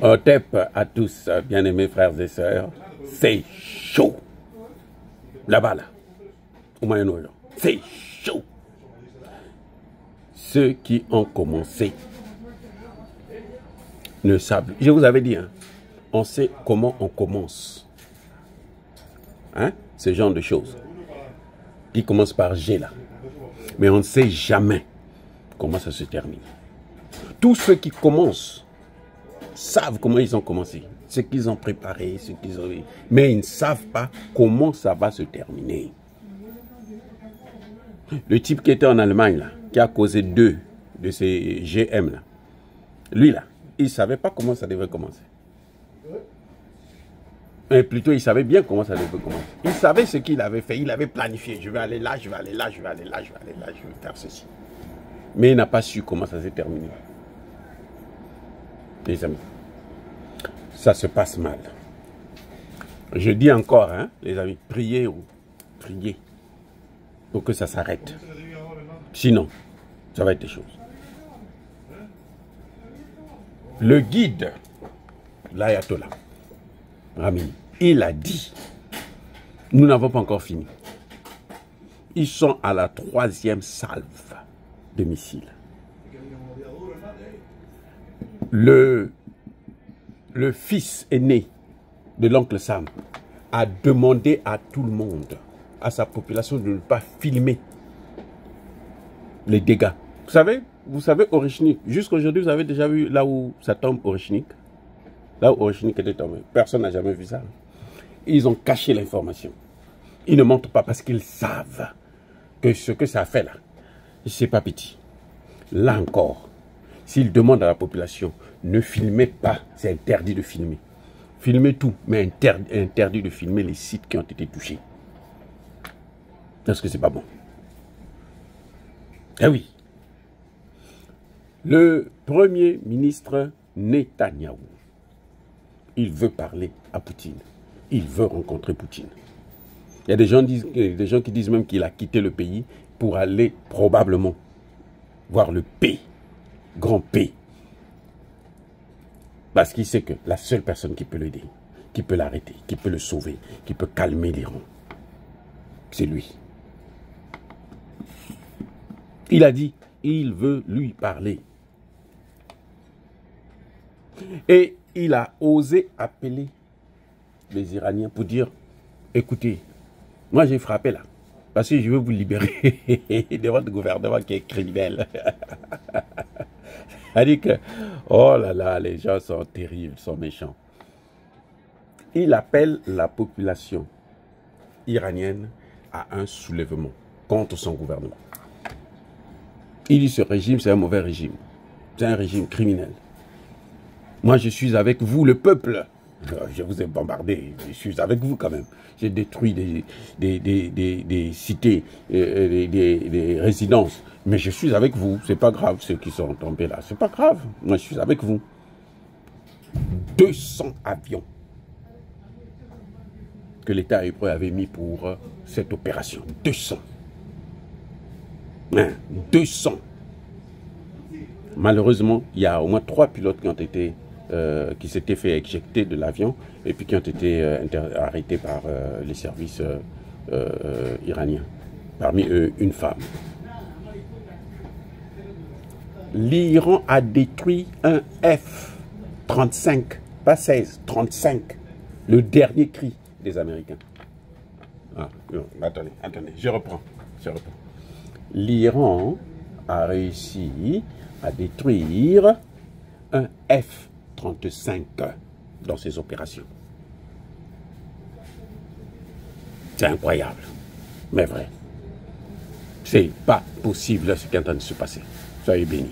Otep à tous, bien-aimés frères et sœurs, c'est chaud. Là-bas, là, au Moyen-Orient, c'est chaud. Ceux qui ont commencé ne savent. Je vous avais dit, hein, on sait comment on commence. Hein, ce genre de choses. Qui commence par G là. Mais on ne sait jamais comment ça se termine. Tous ceux qui commencent savent comment ils ont commencé. Ce qu'ils ont préparé, ce qu'ils ont... Mais ils ne savent pas comment ça va se terminer. Le type qui était en Allemagne là, qui a causé 2 de ces GM là, lui là, il ne savait pas comment ça devait commencer. Mais plutôt, il savait bien comment ça devait commencer. Il savait ce qu'il avait fait. Il avait planifié. Je vais aller là, je vais aller là, je vais aller là, je vais aller là, je vais faire ceci. Mais il n'a pas su comment ça s'est terminé. Les amis, ça se passe mal. Je dis encore, hein, les amis, priez pour que ça s'arrête. Sinon, ça va être des choses. Le guide, l'ayatollah Ramini, il a dit, nous n'avons pas encore fini. Ils sont à la 3e salve de missiles. Le fils aîné de l'oncle Sam a demandé à tout le monde, à sa population, de ne pas filmer les dégâts. Vous savez, Orishnik, jusqu'aujourd'hui, vous avez déjà vu là où ça tombe Orishnik? Là où Orishnik était tombé. Personne n'a jamais vu ça. Ils ont caché l'information. Ils ne montrent pas parce qu'ils savent que ce que ça a fait là, c'est pas petit. Là encore, s'ils demandent à la population, ne filmez pas, c'est interdit de filmer. Filmez tout, mais interdit de filmer les sites qui ont été touchés. Parce que c'est pas bon. Eh oui. Le premier ministre Netanyahou, il veut parler à Poutine. Il veut rencontrer Poutine. Il y a des gens qui disent même qu'il a quitté le pays pour aller probablement voir le P, grand P. Parce qu'il sait que la seule personne qui peut l'aider, qui peut l'arrêter, qui peut le sauver, qui peut calmer l'Iran, c'est lui. Il a dit, il veut lui parler. Et il a osé appeler les Iraniens pour dire, écoutez, moi j'ai frappé là, parce que je veux vous libérer de votre gouvernement qui est criminel. Il a dit que, oh là là, les gens sont terribles, sont méchants. Il appelle la population iranienne à un soulèvement contre son gouvernement. Il dit ce régime, c'est un mauvais régime. C'est un régime criminel. Moi, je suis avec vous, le peuple. Je vous ai bombardé, je suis avec vous quand même. J'ai détruit des cités, des résidences. Mais je suis avec vous. C'est pas grave, ceux qui sont tombés là. C'est pas grave. Moi, je suis avec vous. 200 avions que l'État hébreu avait mis pour cette opération. 200. 200. Malheureusement, il y a au moins 3 pilotes qui ont été qui s'étaient fait éjecter de l'avion et puis qui ont été arrêtés par les services iraniens. Parmi eux, une femme. L'Iran a détruit un F-35, pas 16, 35, le dernier cri des Américains. Ah, non, attendez, je reprends. L'Iran a réussi à détruire un F-35 dans ses opérations. C'est incroyable, mais vrai. C'est pas possible ce qui est en train de se passer. Soyez bénis.